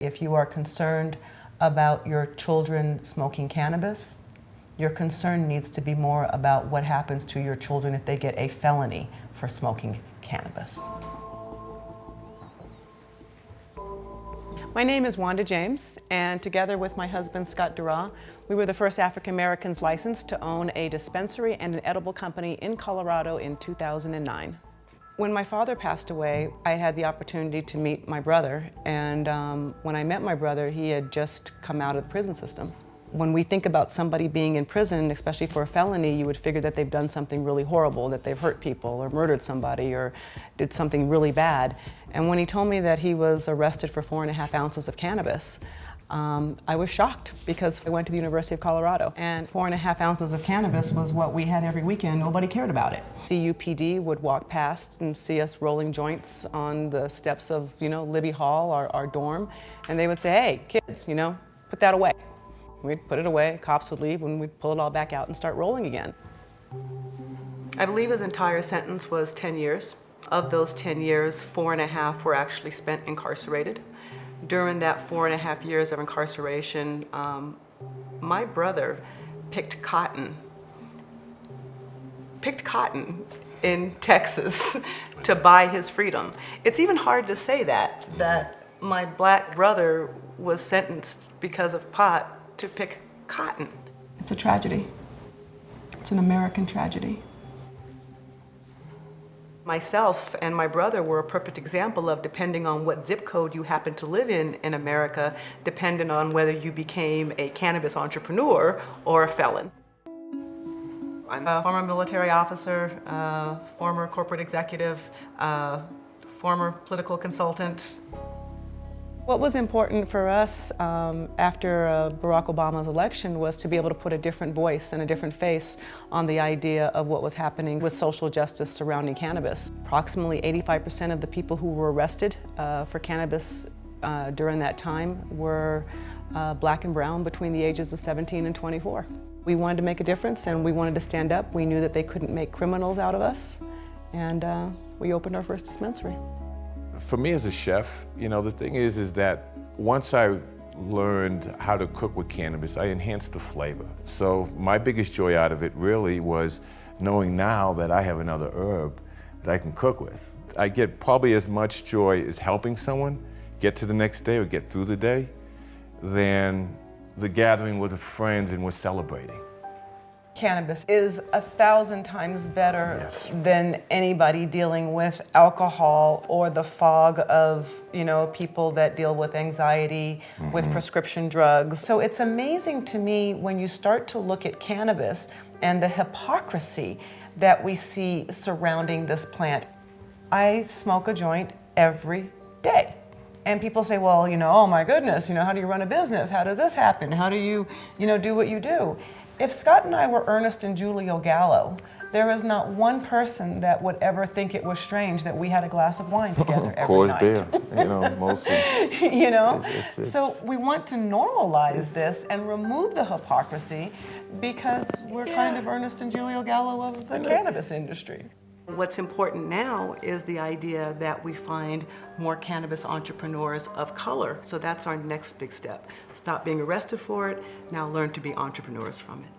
If you are concerned about your children smoking cannabis, your concern needs to be more about what happens to your children if they get a felony for smoking cannabis. My name is Wanda James, and together with my husband Scott Dura, we were the first African Americans licensed to own a dispensary and an edible company in Colorado in 2009. When my father passed away, I had the opportunity to meet my brother, and when I met my brother, he had just come out of the prison system. When we think about somebody being in prison, especially for a felony, you would figure that they've done something really horrible, that they've hurt people or murdered somebody or did something really bad. And when he told me that he was arrested for 4.5 ounces of cannabis, I was shocked because I went to the University of Colorado and 4.5 ounces of cannabis was what we had every weekend. Nobody cared about it. CUPD would walk past and see us rolling joints on the steps of, Libby Hall, our dorm, and they would say, "Hey, kids, put that away." We'd put it away, cops would leave, and we'd pull it all back out and start rolling again. I believe his entire sentence was 10 years. Of those 10 years, 4.5 were actually spent incarcerated. During that 4.5 years of incarceration, my brother picked cotton in Texas to buy his freedom. It's even hard to say that my black brother was sentenced because of pot to pick cotton. It's a tragedy. It's an American tragedy. Myself and my brother were a perfect example of, depending on what zip code you happen to live in America, depending on whether you became a cannabis entrepreneur or a felon. I'm a former military officer, former corporate executive, former political consultant. What was important for us after Barack Obama's election was to be able to put a different voice and a different face on the idea of what was happening with social justice surrounding cannabis. Approximately 85% of the people who were arrested for cannabis during that time were black and brown between the ages of 17 and 24. We wanted to make a difference and we wanted to stand up. We knew that they couldn't make criminals out of us, and we opened our first dispensary. For me as a chef, the thing is that once I learned how to cook with cannabis, I enhanced the flavor. So my biggest joy out of it really was knowing now that I have another herb that I can cook with. I get probably as much joy as helping someone get to the next day or get through the day than the gathering with the friends and we're celebrating. Cannabis is 1,000 times better than anybody dealing with alcohol or the fog of, people that deal with anxiety, with prescription drugs. So it's amazing to me when you start to look at cannabis and the hypocrisy that we see surrounding this plant. I smoke a joint every day. And people say, well, oh my goodness, how do you run a business? How does this happen? How do you, do what you do? If Scott and I were Ernest and Julio Gallo, there is not one person that would ever think it was strange that we had a glass of wine together every night. Beer, mostly. So we want to normalize this and remove the hypocrisy because we're kind of Ernest and Julio Gallo of the cannabis industry. What's important now is the idea that we find more cannabis entrepreneurs of color. So that's our next big step. Stop being arrested for it, now learn to be entrepreneurs from it.